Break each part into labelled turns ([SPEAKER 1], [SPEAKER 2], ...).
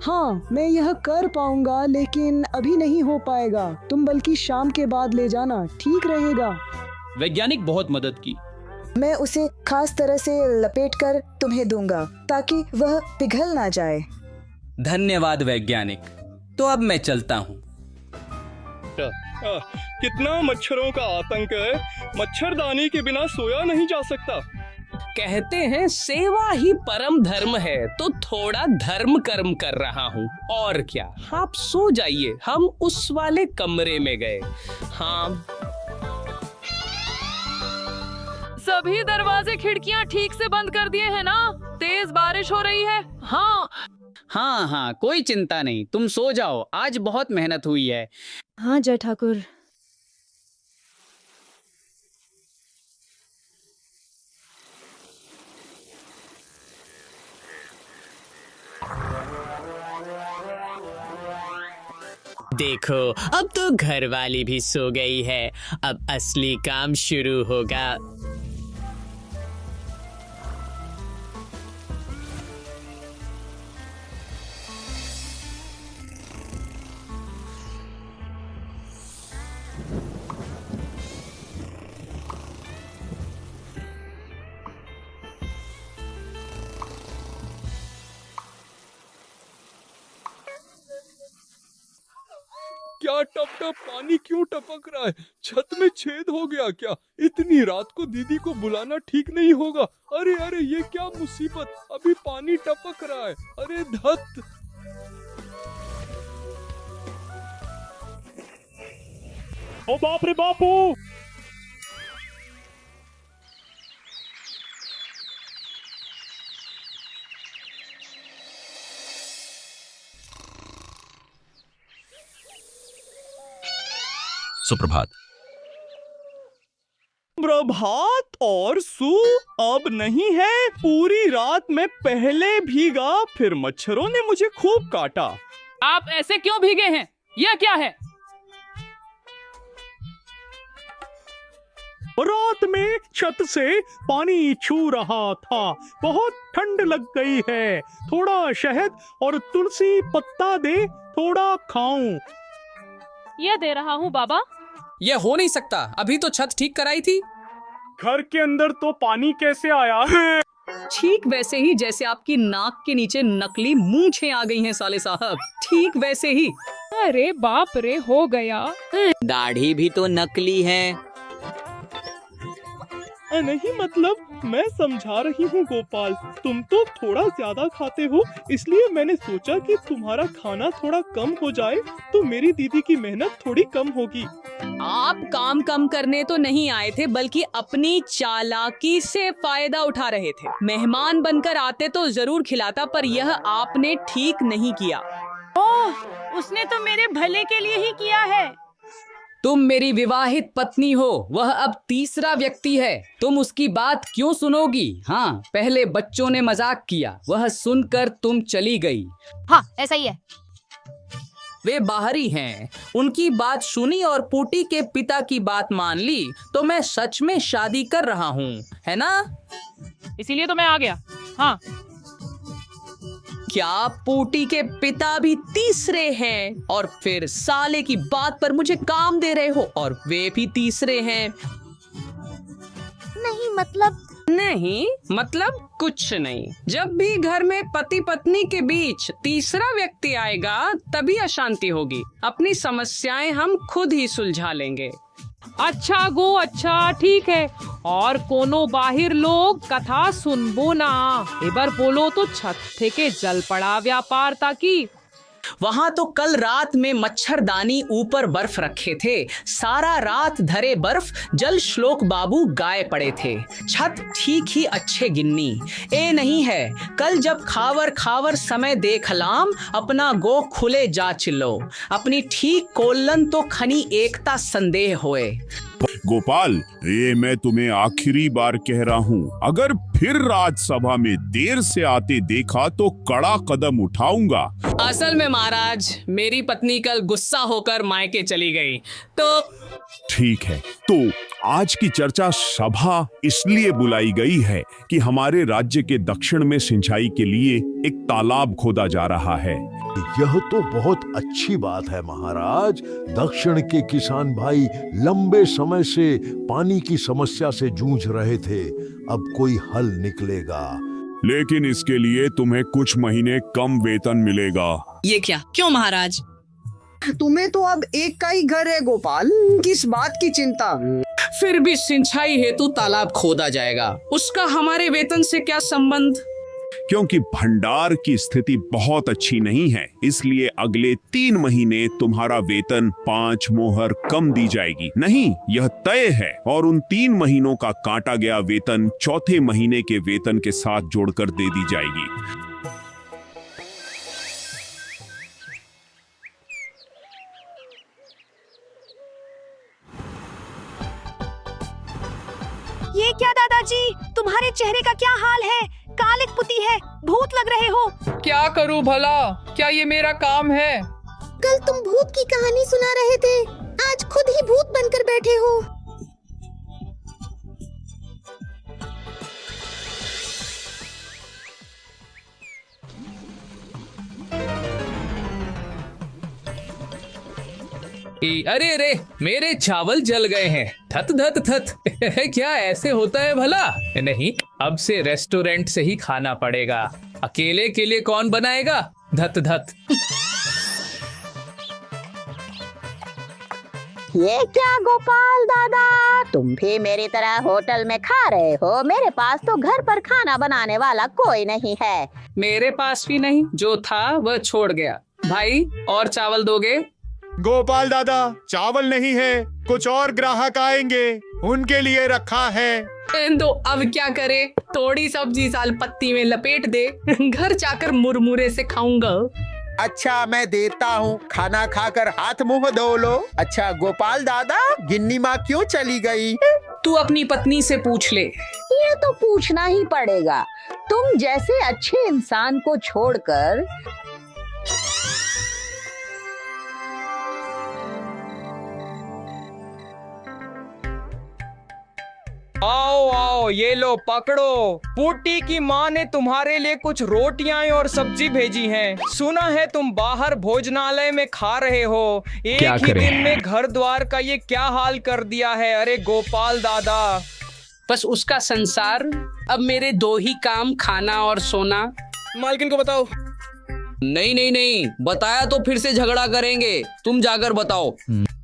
[SPEAKER 1] हाँ, मैं यह कर पाऊंगा, लेकिन अभी नहीं हो पाएगा। तुम बल्कि शाम के बाद ले जाना, ठीक रहेगा।
[SPEAKER 2] वैज्ञानिक बहुत मदद की।
[SPEAKER 3] मैं उसे खास तरह से लपेटकर तुम्हें दूंगा ताकि वह पिघल ना जाए।
[SPEAKER 4] धन्यवाद वैज्ञानिक। तो अब मैं चलता हूँ।
[SPEAKER 5] कितना मच्छरों का आतंक है। मच्छरदानी के बिना सोया नहीं जा सकता।
[SPEAKER 6] कहते हैं सेवा ही परम धर्म है, तो थोड़ा धर्म कर्म कर रहा हूँ। और क्या, आप सो जाइए, हम उस वाले कमरे में गए। हाँ,
[SPEAKER 7] सभी दरवाजे खिड़कियाँ ठीक से बंद कर दिए हैं ना? तेज बारिश हो रही है। हाँ
[SPEAKER 4] हाँ हाँ, कोई चिंता नहीं, तुम सो जाओ, आज बहुत मेहनत हुई है।
[SPEAKER 8] हाँ जय ठाकुर।
[SPEAKER 6] देखो, अब तो घरवाली भी सो गई है। अब असली काम शुरू होगा।
[SPEAKER 5] क्या टप टप पानी क्यों टपक रहा है? छत में छेद हो गया क्या? इतनी रात को दीदी को बुलाना ठीक नहीं होगा। अरे अरे, ये क्या मुसीबत, अभी पानी टपक रहा है। अरे धत। ओ बाप रे बापू।
[SPEAKER 9] सुप्रभात।
[SPEAKER 5] प्रभात और सु अब नहीं है। पूरी रात में पहले भीगा, फिर मच्छरों ने मुझे खूब काटा।
[SPEAKER 7] आप ऐसे क्यों भीगे हैं? यह क्या है?
[SPEAKER 5] रात में छत से पानी छू रहा था, बहुत ठंड लग गई है। थोड़ा शहद और तुलसी पत्ता दे, थोड़ा खाऊं।
[SPEAKER 7] यह दे रहा हूँ बाबा।
[SPEAKER 6] यह हो नहीं सकता, अभी तो छत ठीक कराई थी।
[SPEAKER 5] घर के अंदर तो पानी कैसे आया?
[SPEAKER 10] ठीक वैसे ही जैसे आपकी नाक के नीचे नकली मूंछें आ गई हैं साले साहब, ठीक वैसे ही।
[SPEAKER 7] अरे बाप रे, हो गया।
[SPEAKER 4] दाढ़ी भी तो नकली है।
[SPEAKER 5] नहीं मतलब मैं समझा रही हूँ गोपाल, तुम तो थोड़ा ज्यादा खाते हो, इसलिए मैंने सोचा कि तुम्हारा खाना थोड़ा कम हो जाए तो मेरी दीदी की मेहनत थोड़ी कम होगी।
[SPEAKER 10] आप काम कम करने तो नहीं आए थे, बल्कि अपनी चालाकी से फायदा उठा रहे थे। मेहमान बनकर आते तो जरूर खिलाता, पर यह आपने ठीक नहीं किया।
[SPEAKER 8] ओह, उसने तो मेरे भले के लिए ही किया है।
[SPEAKER 10] तुम मेरी विवाहित पत्नी हो, वह अब तीसरा व्यक्ति है, तुम उसकी बात क्यों सुनोगी? हाँ, पहले बच्चों ने मजाक किया, वह सुनकर तुम चली गई।
[SPEAKER 8] हाँ, ऐसा ही है।
[SPEAKER 10] वे बाहरी हैं, उनकी बात सुनी और पूटी के पिता की बात मान ली, तो मैं सच में शादी कर रहा हूँ, है ना?
[SPEAKER 7] इसीलिए तो मैं आ गया। हाँ,
[SPEAKER 10] क्या पूटी के पिता भी तीसरे हैं? और फिर साले की बात पर मुझे काम दे रहे हो, और वे भी तीसरे हैं? नहीं मतलब कुछ नहीं। जब भी घर में पति पत्नी के बीच तीसरा व्यक्ति आएगा, तभी अशांति होगी। अपनी समस्याएं हम खुद ही सुलझा लेंगे।
[SPEAKER 7] अच्छा गो, अच्छा ठीक है। और कोनो बाहिर लोग कथा सुनबो ना, एबर बोलो तो छत থেকে जल पड़ा व्यापार ताकि।
[SPEAKER 10] वहां तो कल रात में मच्छरदानी ऊपर बर्फ रखे थे, सारा रात धरे बर्फ, जल श्लोक बाबू गाए पड़े थे। छत ठीक ही अच्छे गिन्नी ए नहीं है। कल जब खावर खावर समय देख लाम, अपना गो खुले जा चिल्लो, अपनी ठीक कोल्लन तो खनी एकता संदेह होए।
[SPEAKER 9] गोपाल, ये मैं तुम्हें आखिरी बार कह रहा हूँ, अगर फिर राज्यसभा में देर से आते देखा तो कड़ा कदम उठाऊंगा।
[SPEAKER 10] असल में महाराज, मेरी पत्नी कल गुस्सा होकर मायके चली गई, तो
[SPEAKER 9] ठीक है, तो आज की चर्चा सभा इसलिए बुलाई गई है कि हमारे राज्य के दक्षिण में सिंचाई के लिए एक तालाब खोदा जा रहा है।
[SPEAKER 11] यह तो बहुत अच्छी बात है महाराज। दक्षिण के किसान भाई लंबे समय से पानी की समस्या से जूझ रहे थे, अब कोई हल निकलेगा।
[SPEAKER 9] लेकिन इसके लिए तुम्हें कुछ महीने कम वेतन मिलेगा।
[SPEAKER 10] ये क्या? क्यों महाराज?
[SPEAKER 1] तुम्हें तो अब एक का ही घर है गोपाल, किस बात की चिंता?
[SPEAKER 10] फिर भी सिंचाई हेतु तालाब खोदा जाएगा, उसका हमारे वेतन से क्या संबंध?
[SPEAKER 9] क्योंकि भंडार की स्थिति बहुत अच्छी नहीं है, इसलिए अगले 3 महीने तुम्हारा वेतन 5 मोहर कम दी जाएगी। नहीं, यह तय है, और उन 3 महीनों का काटा गया वेतन चौथे महीने के वेतन के साथ जोड़कर दे दी जाएगी।
[SPEAKER 8] ये क्या दादाजी, तुम्हारे चेहरे का क्या हाल है? कालिक पुती है, भूत लग रहे हो।
[SPEAKER 7] क्या करूं भला, क्या ये मेरा काम है?
[SPEAKER 8] कल तुम भूत की कहानी सुना रहे थे, आज खुद ही भूत बनकर बैठे हो।
[SPEAKER 6] अरे अरे, मेरे चावल जल गए हैं। थत थत थत। क्या ऐसे होता है भला? नहीं, अब से रेस्टोरेंट से ही खाना पड़ेगा। अकेले के लिए कौन बनाएगा? धत धत।
[SPEAKER 8] ये क्या गोपाल दादा, तुम भी मेरी तरह होटल में खा रहे हो? मेरे पास तो घर पर खाना बनाने वाला कोई नहीं है।
[SPEAKER 10] मेरे पास भी नहीं, जो था वह छोड़ गया। भाई, और चावल दोगे?
[SPEAKER 12] गोपाल दादा, चावल नहीं है, कुछ और ग्राहक आएंगे, उनके लिए रखा है।
[SPEAKER 10] तो अब क्या करे? थोड़ी सब्जी साल पत्ती में लपेट दे, घर जाकर मुरमुरे से खाऊंगा।
[SPEAKER 12] अच्छा, मैं देता हूँ, खाना खाकर हाथ मुंह धो लो। अच्छा गोपाल दादा, गिन्नी माँ क्यों चली गई?
[SPEAKER 10] तू अपनी पत्नी से पूछ ले।
[SPEAKER 8] ये तो पूछना ही पड़ेगा, तुम जैसे अच्छे इंसान को छोड़कर।
[SPEAKER 13] आओ आओ, ये लो पकड़ो। पुट्टी की माँ ने तुम्हारे लिए कुछ रोटियां और सब्जी भेजी हैं। सुना है तुम बाहर भोजनालय में खा रहे हो। एक ही दिन में घर द्वार का ये क्या हाल कर दिया है। अरे गोपाल दादा,
[SPEAKER 10] बस उसका संसार। अब मेरे 2 ही काम, खाना और सोना।
[SPEAKER 13] मालकिन को बताओ।
[SPEAKER 2] नहीं नहीं नहीं, बताया तो फिर से झगड़ा करेंगे, तुम जाकर बताओ।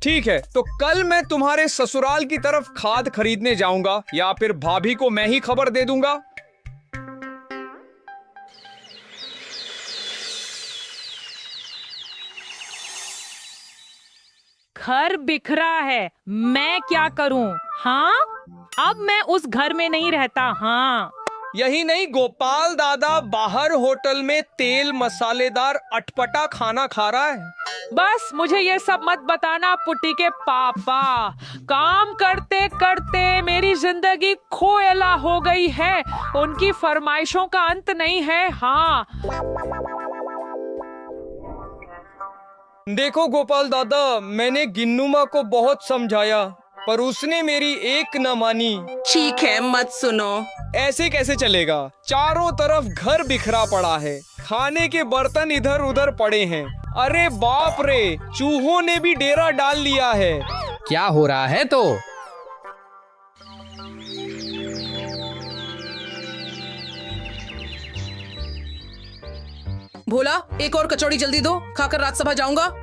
[SPEAKER 13] ठीक है, तो कल मैं तुम्हारे ससुराल की तरफ खाद खरीदने जाऊंगा, या फिर भाभी को मैं ही खबर दे दूंगा।
[SPEAKER 7] घर बिखरा है, मैं क्या करूं? हाँ, अब मैं उस घर में नहीं रहता। हाँ,
[SPEAKER 13] यही नहीं गोपाल दादा बाहर होटल में तेल मसालेदार अटपटा खाना खा रहा है।
[SPEAKER 7] बस मुझे ये सब मत बताना पुट्टी के पापा। काम करते करते मेरी जिंदगी खोयला हो गई है, उनकी फरमाइशों का अंत नहीं है। हाँ,
[SPEAKER 13] देखो गोपाल दादा, मैंने गिन्नू माँ को बहुत समझाया, पर उसने मेरी एक न मानी।
[SPEAKER 10] ठीक है, मत सुनो।
[SPEAKER 13] ऐसे कैसे चलेगा? चारों तरफ घर बिखरा पड़ा है, खाने के बर्तन इधर उधर पड़े हैं। अरे बाप रे, चूहों ने भी डेरा डाल लिया है।
[SPEAKER 4] क्या हो रहा है? तो
[SPEAKER 10] भोला, एक और कचौड़ी जल्दी दो, खाकर राजसभा जाऊंगा।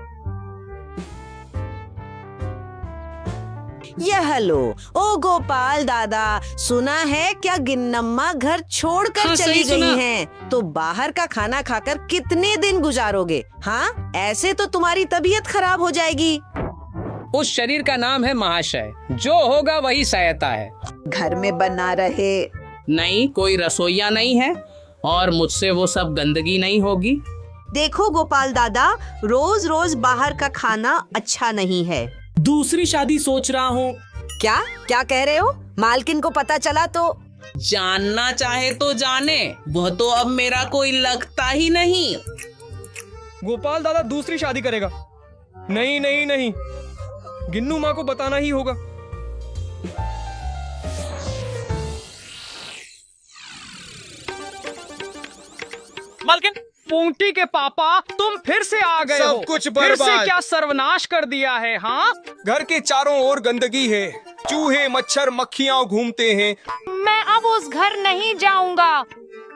[SPEAKER 14] यह लो। ओ गोपाल दादा, सुना है क्या गिन्नम्मा घर छोड़कर चली गई हैं? तो बाहर का खाना खाकर कितने दिन गुजारोगे? हाँ, ऐसे तो तुम्हारी तबीयत खराब हो जाएगी।
[SPEAKER 10] उस शरीर का नाम है महाशय, जो होगा वही सहायता है।
[SPEAKER 14] घर में बना रहे।
[SPEAKER 10] नहीं, कोई रसोईया नहीं है, और मुझसे वो सब गंदगी नहीं होगी।
[SPEAKER 14] देखो गोपाल दादा, रोज रोज बाहर का खाना अच्छा नहीं है।
[SPEAKER 10] दूसरी शादी सोच रहा हूँ।
[SPEAKER 14] क्या क्या कह रहे हो? मालकिन को पता चला तो?
[SPEAKER 10] जानना चाहे तो जाने, वह तो अब मेरा कोई लगता ही नहीं।
[SPEAKER 13] गोपाल दादा दूसरी शादी करेगा। नहीं नहीं नहीं, गिन्नू माँ को बताना ही होगा।
[SPEAKER 4] मालकिन, पूंटी के पापा तुम फिर से आ गए हो।
[SPEAKER 13] सब कुछ
[SPEAKER 4] फिर से
[SPEAKER 13] बर्बाद।
[SPEAKER 4] क्या सर्वनाश कर दिया है? हाँ,
[SPEAKER 13] घर के चारों ओर गंदगी है, चूहे मच्छर मक्खियाँ घूमते हैं।
[SPEAKER 7] मैं अब उस घर नहीं जाऊंगा।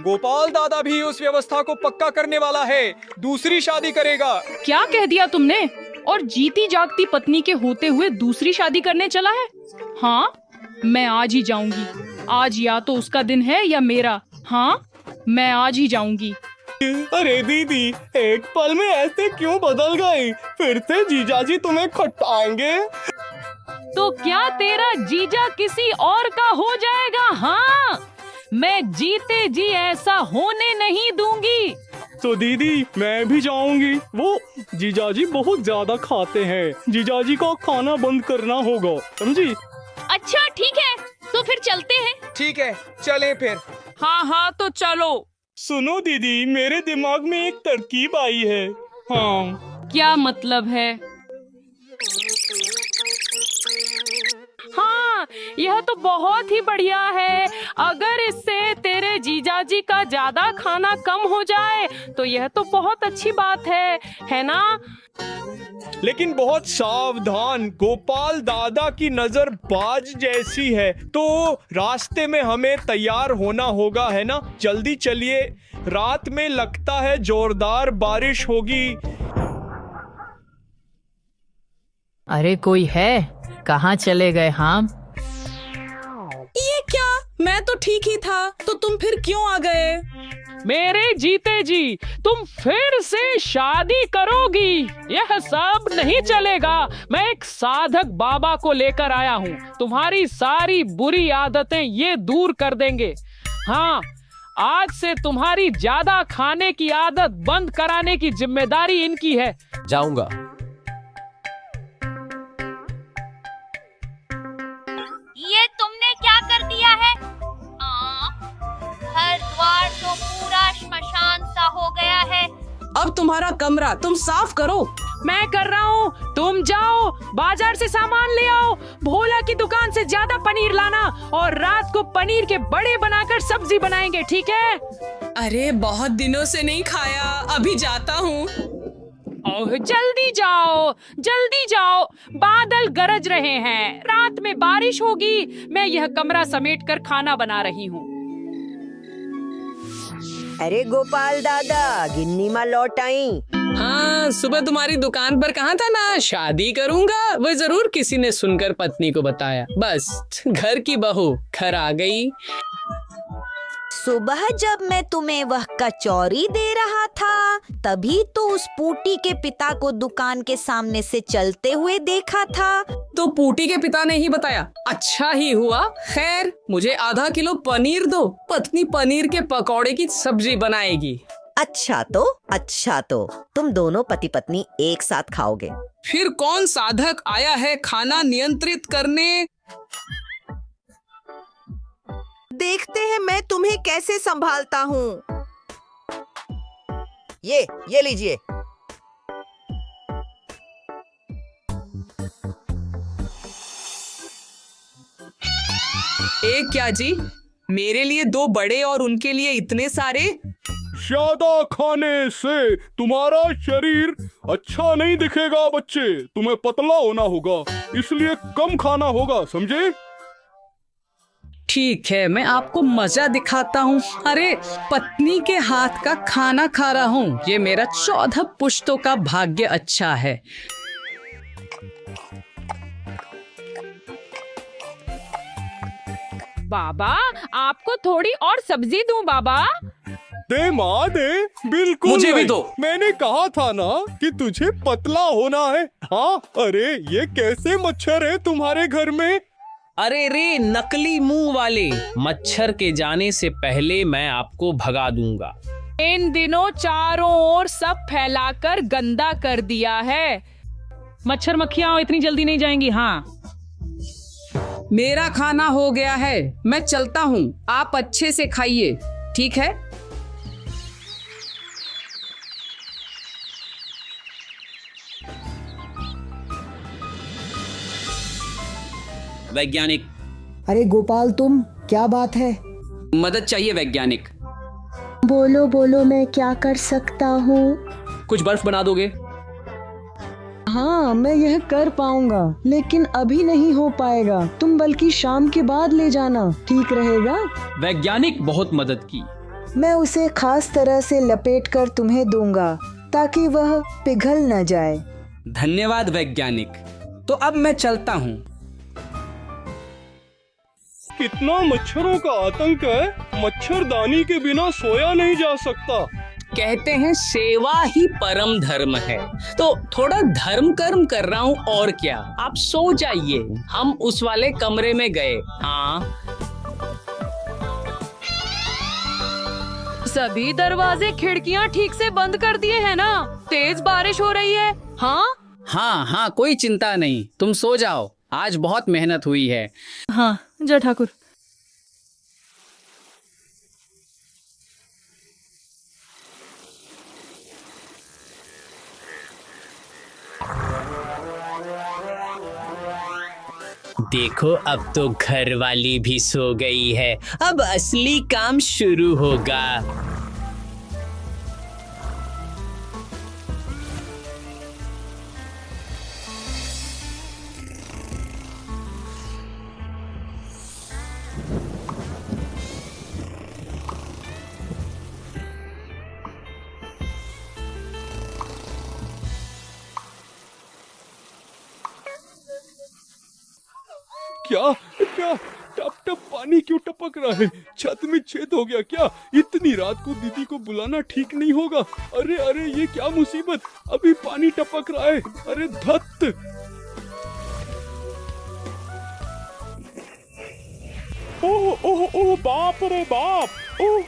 [SPEAKER 13] गोपाल दादा भी उस व्यवस्था को पक्का करने वाला है, दूसरी शादी करेगा।
[SPEAKER 7] क्या कह दिया तुमने? और जीती जागती पत्नी के होते हुए दूसरी शादी करने चला है? हाँ, मैं आज ही जाऊंगी। आज या तो उसका दिन है या मेरा। हाँ, मैं आज ही जाऊंगी।
[SPEAKER 13] अरे दीदी, एक पल में ऐसे क्यों बदल गई? फिर से जीजाजी तुम्हें खटाएंगे?
[SPEAKER 7] तो क्या तेरा जीजा किसी और का हो जाएगा? हाँ, मैं जीते जी ऐसा होने नहीं दूंगी।
[SPEAKER 13] तो दीदी, मैं भी जाऊंगी। वो जीजाजी बहुत ज्यादा खाते हैं, जीजाजी को खाना बंद करना होगा, समझी?
[SPEAKER 7] अच्छा ठीक है, तो फिर चलते हैं।
[SPEAKER 13] ठीक है, चलें फिर।
[SPEAKER 7] हाँ हाँ, तो चलो।
[SPEAKER 13] सुनो दीदी, मेरे दिमाग में एक तरकीब आई है। हाँ।
[SPEAKER 7] क्या मतलब है? हाँ, यह तो बहुत ही बढ़िया है। अगर इससे तेरे जीजाजी का ज्यादा खाना कम हो जाए तो यह तो बहुत अच्छी बात है ना?
[SPEAKER 13] लेकिन बहुत सावधान, गोपाल दादा की नजर बाज जैसी है, तो रास्ते में हमें तैयार होना होगा, है ना? जल्दी चलिए, रात में लगता है जोरदार बारिश होगी।
[SPEAKER 15] अरे कोई है? कहाँ चले गए हम?
[SPEAKER 14] ये क्या? मैं तो ठीक ही था, तो तुम फिर क्यों आ गए?
[SPEAKER 7] मेरे जीते जी, तुम फिर से शादी करोगी? यह सब नहीं चलेगा। मैं एक साधक बाबा को लेकर आया हूँ, तुम्हारी सारी बुरी आदतें ये दूर कर देंगे। हाँ, आज से तुम्हारी ज्यादा खाने की आदत बंद कराने की जिम्मेदारी इनकी है।
[SPEAKER 6] जाऊंगा।
[SPEAKER 16] ये तुमने क्या कर दिया है? हर द्वार तो पूरा श्मशान सा हो गया है।
[SPEAKER 14] अब तुम्हारा कमरा तुम साफ करो।
[SPEAKER 7] मैं कर रहा हूँ, तुम जाओ बाजार से सामान ले आओ। भोला की दुकान से ज्यादा पनीर लाना और रात को पनीर के बड़े बनाकर सब्जी बनाएंगे, ठीक है?
[SPEAKER 14] अरे बहुत दिनों से नहीं खाया, अभी जाता हूँ।
[SPEAKER 7] ओह, जल्दी जाओ, जल्दी जाओ। बादल गरज रहे हैं, रात में बारिश होगी। मैं यह कमरा समेट कर खाना बना रही हूँ।
[SPEAKER 14] अरे गोपाल दादा, गिन्नी माँ लौट आई।
[SPEAKER 10] हाँ, सुबह तुम्हारी दुकान पर कहा था ना शादी करूंगा, वो जरूर किसी ने सुनकर पत्नी को बताया। बस घर की बहू घर आ गई।
[SPEAKER 8] सुबह जब मैं तुम्हें वह कचौरी दे रहा था, तभी तो उस पूटी के पिता को दुकान के सामने से चलते हुए देखा था।
[SPEAKER 10] तो पूटी के पिता ने ही बताया? अच्छा ही हुआ। खैर, मुझे आधा किलो पनीर दो, पत्नी पनीर के पकौड़े की सब्जी बनाएगी।
[SPEAKER 14] अच्छा तो तुम दोनों पति पत्नी एक साथ खाओगे।
[SPEAKER 10] फिर कौन साधक आया है खाना नियंत्रित करने?
[SPEAKER 14] देखते हैं मैं तुम्हें कैसे संभालता हूँ। ये लीजिए।
[SPEAKER 10] एक क्या जी? मेरे लिए 2 बड़े और उनके लिए इतने सारे?
[SPEAKER 5] ज्यादा खाने से तुम्हारा शरीर अच्छा नहीं दिखेगा बच्चे, तुम्हें पतला होना होगा, इसलिए कम खाना होगा, समझे?
[SPEAKER 10] ठीक है, मैं आपको मजा दिखाता हूँ। अरे, पत्नी के हाथ का खाना खा रहा हूँ। ये मेरा 14 पुश्तों का भाग्य अच्छा है।
[SPEAKER 7] बाबा, आपको थोड़ी और सब्जी दूं बाबा?
[SPEAKER 5] दे माँ दे, बिल्कुल
[SPEAKER 10] मुझे भी
[SPEAKER 5] नहीं।
[SPEAKER 10] दो।
[SPEAKER 5] मैंने कहा था ना कि तुझे पतला होना है। हाँ, अरे ये कैसे मच्छर है तुम्हारे घर में?
[SPEAKER 6] अरे रे नकली मुंह वाले, मच्छर के जाने से पहले मैं आपको भगा दूंगा।
[SPEAKER 7] इन दिनों चारों ओर सब फैलाकर गंदा कर दिया है। मच्छर मक्खियाँ इतनी जल्दी नहीं जाएंगी। हाँ,
[SPEAKER 10] मेरा खाना हो गया है, मैं चलता हूँ। आप अच्छे से खाइए, ठीक है?
[SPEAKER 2] वैज्ञानिक।
[SPEAKER 1] अरे गोपाल, तुम, क्या बात है?
[SPEAKER 2] मदद चाहिए वैज्ञानिक।
[SPEAKER 3] बोलो बोलो, मैं क्या कर सकता हूँ?
[SPEAKER 2] कुछ बर्फ बना दोगे?
[SPEAKER 1] हाँ, मैं यह कर पाऊंगा, लेकिन अभी नहीं हो पाएगा। तुम बल्कि शाम के बाद ले जाना, ठीक रहेगा?
[SPEAKER 4] वैज्ञानिक बहुत मदद की।
[SPEAKER 3] मैं उसे खास तरह से लपेटकर तुम्हें दूंगा ताकि वह पिघल न जाए।
[SPEAKER 4] धन्यवाद वैज्ञानिक। तो अब मैं चलता हूँ।
[SPEAKER 5] कितना मच्छरों का आतंक है, मच्छरदानी के बिना सोया नहीं जा सकता।
[SPEAKER 6] कहते हैं सेवा ही परम धर्म है, तो थोड़ा धर्म कर्म कर रहा हूँ और क्या। आप सो जाइए, हम उस वाले कमरे में गए। हाँ,
[SPEAKER 7] सभी दरवाजे खिड़कियाँ ठीक से बंद कर दिए हैं ना? तेज बारिश हो रही है। हाँ
[SPEAKER 4] हाँ, कोई चिंता नहीं, तुम सो जाओ, आज बहुत मेहनत हुई है।
[SPEAKER 7] हाँ, जय ठाकुर।
[SPEAKER 6] देखो, अब तो घर वाली भी सो गई है, अब असली काम शुरू होगा।
[SPEAKER 5] क्या क्या टप टप पानी क्यों टपक रहा है? छत में छेद हो गया क्या? इतनी रात को दीदी को बुलाना ठीक नहीं होगा। अरे अरे, ये क्या मुसीबत, अभी पानी टपक रहा है। अरे धत्त। ओह ओह ओह, बाप रे बाप। ओह,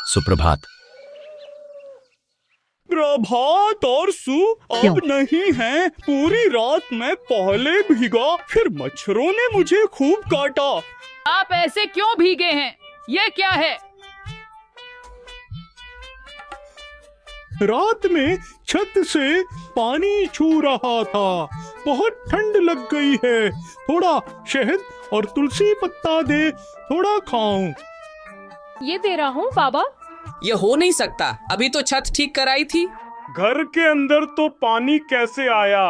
[SPEAKER 17] सुप्रभात।
[SPEAKER 5] प्रभात और अब नहीं है। पूरी रात मैं पहले भीगा, फिर मच्छरों ने मुझे खूब काटा।
[SPEAKER 7] आप ऐसे क्यों भीगे हैं? ये क्या है?
[SPEAKER 5] रात में छत से पानी छू रहा था, बहुत ठंड लग गई है। थोड़ा शहद और तुलसी पत्ता दे, थोड़ा खाऊं।
[SPEAKER 7] ये दे रहा हूँ बाबा।
[SPEAKER 2] ये हो नहीं सकता, अभी तो छत ठीक कराई थी।
[SPEAKER 5] घर के अंदर तो पानी कैसे आया?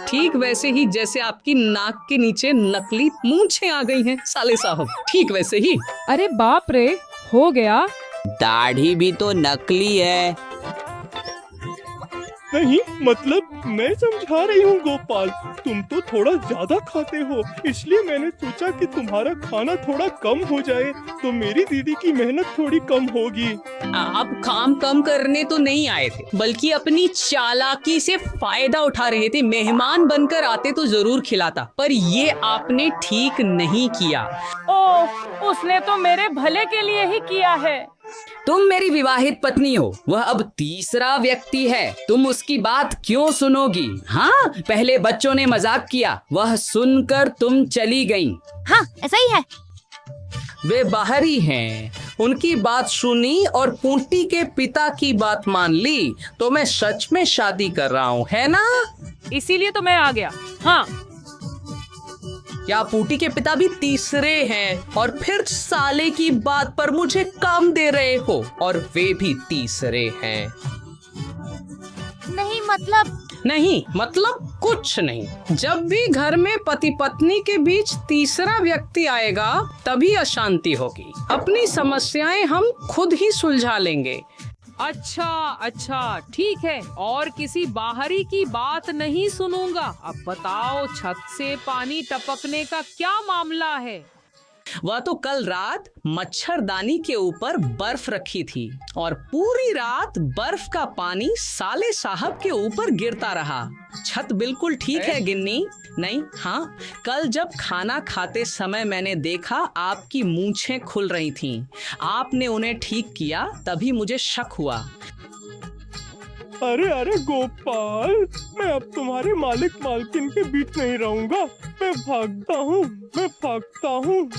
[SPEAKER 2] ठीक वैसे ही जैसे आपकी नाक के नीचे नकली मूंछें आ गई हैं, साले साहब, ठीक वैसे ही।
[SPEAKER 7] अरे बाप रे, हो गया।
[SPEAKER 2] दाढ़ी भी तो नकली है।
[SPEAKER 5] नहीं, मतलब मैं समझा रही हूँ गोपाल, तुम तो थोड़ा ज्यादा खाते हो, इसलिए मैंने सोचा कि तुम्हारा खाना थोड़ा कम हो जाए तो मेरी दीदी की मेहनत थोड़ी कम होगी।
[SPEAKER 2] आप काम कम करने तो नहीं आए थे, बल्कि अपनी चालाकी से फायदा उठा रहे थे। मेहमान बनकर आते तो जरूर खिलाता, पर ये आपने ठीक नहीं किया।
[SPEAKER 7] ओह, उसने तो मेरे भले के लिए ही किया है।
[SPEAKER 2] तुम मेरी विवाहित पत्नी हो, वह अब तीसरा व्यक्ति है, तुम उसकी बात क्यों सुनोगी? हाँ, पहले बच्चों ने मजाक किया, वह सुनकर तुम चली गईं।
[SPEAKER 16] हाँ, ऐसा ही है।
[SPEAKER 6] वे बाहर ही हैं, उनकी बात सुनी और पूंटी के पिता की बात मान ली, तो मैं सच में शादी कर रहा हूँ, है ना?
[SPEAKER 7] इसीलिए तो मैं आ गया। हाँ,
[SPEAKER 6] क्या पूटी के पिता भी तीसरे हैं और फिर साले की बात पर मुझे काम दे रहे हो? और वे भी तीसरे हैं।
[SPEAKER 16] नहीं मतलब
[SPEAKER 6] नहीं मतलब कुछ नहीं। जब भी घर में पति पत्नी के बीच तीसरा व्यक्ति आएगा तभी अशांति होगी। अपनी समस्याएं हम खुद ही सुलझा लेंगे।
[SPEAKER 7] अच्छा, ठीक है, और किसी बाहरी की बात नहीं सुनूंगा। अब बताओ, छत से पानी टपकने का क्या मामला है?
[SPEAKER 10] वह तो कल रात मच्छरदानी के ऊपर बर्फ रखी थी और पूरी रात बर्फ का पानी साले साहब के ऊपर गिरता रहा। छत बिल्कुल ठीक है गिन्नी। नहीं, हाँ, कल जब खाना खाते समय मैंने देखा आपकी मूंछें खुल रही थीं। आपने उन्हें ठीक किया, तभी मुझे शक हुआ।
[SPEAKER 5] अरे अरे गोपाल, मैं अब तुम्हारे मालिक मालकिन के बीच नहीं रहूंगा। मैं भागता हूँ।